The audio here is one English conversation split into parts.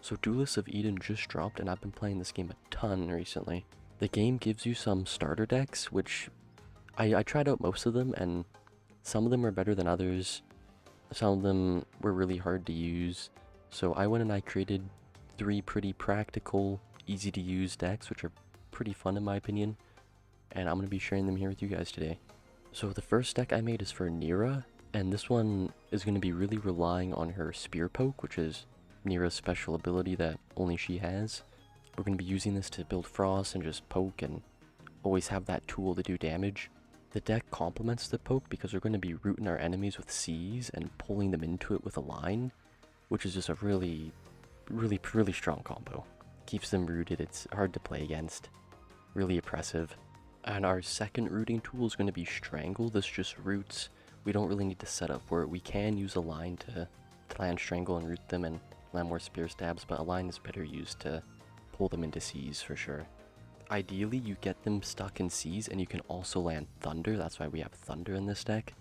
So Duelists of Eden just dropped and I've been playing this game a ton recently. The game gives you some starter decks, which I tried out most of them and some of them were better than others. Some of them were really hard to use. So I went and I created 3 pretty practical, easy to use decks, which are pretty fun in my opinion. And I'm going to be sharing them here with you guys today. So the first deck I made is for Neera, and this one is going to be really relying on her Spear Poke, which is Neera's special ability that only she has. We're going to be using this to build Frost and just poke and always have that tool to do damage. The deck complements the poke because we're going to be rooting our enemies with C's and pulling them into it with a line, which is just a really strong combo. Keeps them rooted, it's hard to play against, really oppressive. And our second rooting tool is going to be Strangle. This just roots. We don't really need to set up for it. We can use a line to land Strangle and root them and land more spear stabs, but a line is better used to pull them into C's for sure. Ideally, you get them stuck in C's and you can also land Thunder. That's why we have Thunder in this deck.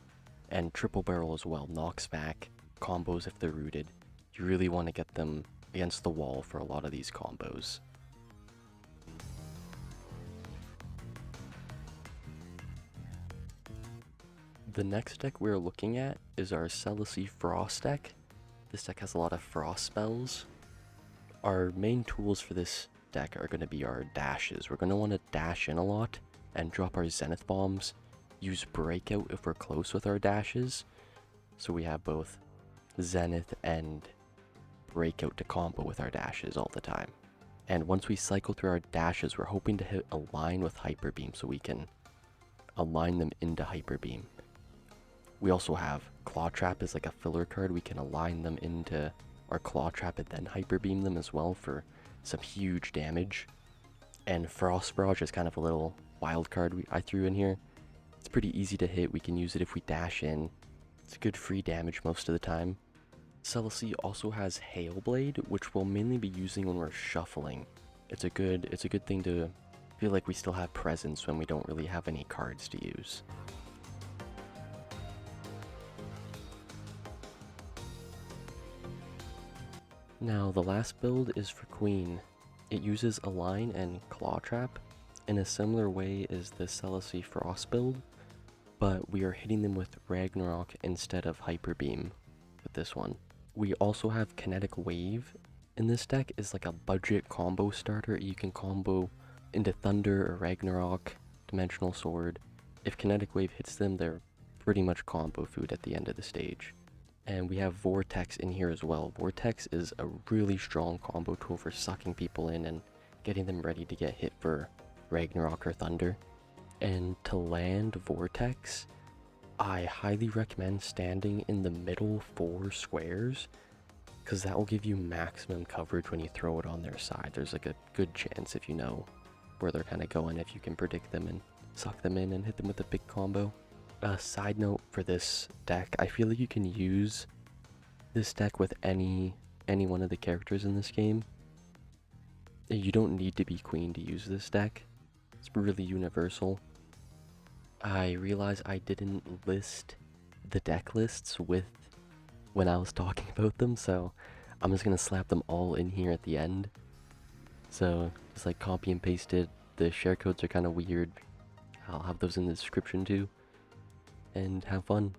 And TripleBarrel as well, knocks back combos if they're rooted. You really want to get them against the wall for a lot of these combos. The next deck we're looking at is our Selicy Frost deck. This deck has a lot of Frost spells. Our main tools for this deck are going to be our dashes. We're going to want to dash in a lot and drop our Zenith bombs. Use Breakout if we're close with our dashes. So we have both Zenith and Breakout to combo with our dashes all the time. And once we cycle through our dashes, we're hoping to hit a line with HyperBeam so we can align them into HyperBeam. We also have ClawTrap as like a filler card. We can align them into our ClawTrap and then HyperBeam them as well for some huge damage. And FrostBarrage is kind of a little wild card I threw in here. It's pretty easy to hit. We can use it if we dash in. It's good free damage most of the time. Selicy also has Hailblade, which we'll mainly be using when we're shuffling. It's a good thing to feel like we still have presence when we don't really have any cards to use. Now the last build is for Queen. It uses Align and ClawTrap in a similar way as the Selicy Frost build, but we are hitting them with Ragnarok instead of HyperBeam with this one. We also have KineticWave in this deck is like a budget combo starter. You can combo into Thunder or Ragnarok, DimensionSword. If KineticWave hits them, they're pretty much combo food at the end of the stage. And we have Vortex in here as well. Vortex is a really strong combo tool for sucking people in and getting them ready to get hit for Ragnarok or Thunder. And to land Vortex, I highly recommend standing in the middle 4 squares, because that will give you maximum coverage when you throw it on their side. There's like a good chance if you know where they're kind of going, if you can predict them and suck them in and hit them with a big combo. Side note for this deck, I feel like you can use this deck with any one of the characters in this game. You don't need to be Queen to use this deck. It's really universal. I realize I didn't list the deck lists when I was talking about them, so I'm just gonna slap them all in here at the end. So just like copy and paste it. The share codes are kind of weird. I'll have those in the description too. And have fun.